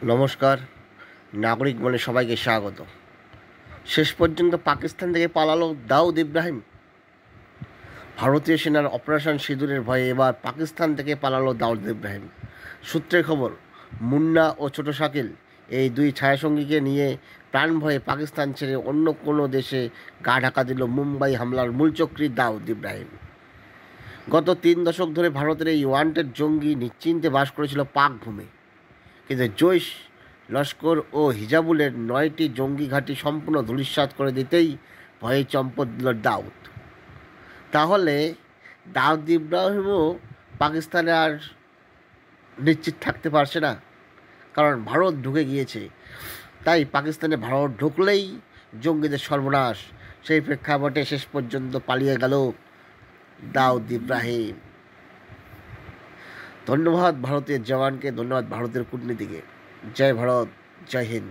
নমস্কার। নাগরিক মনে সবাইকে স্বাগত। শেষ পর্যন্ত পাকিস্তান থেকে পালালো দাউদ ইব্রাহিম। ভারতীয় সেনার অপারেশন সিঁদুরের ভয়ে এবার পাকিস্তান থেকে পালালো দাউদ ইব্রাহিম। সূত্রের খবর, মুন্না ও ছোট শাকিল এই দুই ছায়াসঙ্গীকে নিয়ে প্রাণ ভয়ে পাকিস্তান ছেড়ে অন্য কোনো দেশে গা ঢাকা দিল মুম্বাই হামলার মূলচক্রী দাউদ ইব্রাহিম। গত 3 দশক ধরে ভারতের এই ওয়ান্টেড জঙ্গি নিশ্চিন্তে বাস করেছিল পাক ভূমে, কিন্তু জৈশ, লস্কর ও হিজাবুলের 9টি জঙ্গি ঘাঁটি সম্পূর্ণ ধূলিসাৎ করে দিতেই ভয়ে চম্পট দিল দাউদ। তাহলে দাউদ ইব্রাহিমও পাকিস্তানে আর নিশ্চিত থাকতে পারছে না, কারণ ভারত ঢুকে গিয়েছে। তাই পাকিস্তানে ভারত ঢুকলেই জঙ্গিদের সর্বনাশ। সেই প্রেক্ষাপটে শেষ পর্যন্ত পালিয়ে গেল দাউদ ইব্রাহিম। ধন্যবাদ ভারতের জওয়ানকে, ধন্যবাদ ভারতের কূটনীতিকে। জয় ভারত, জয় হিন্দ।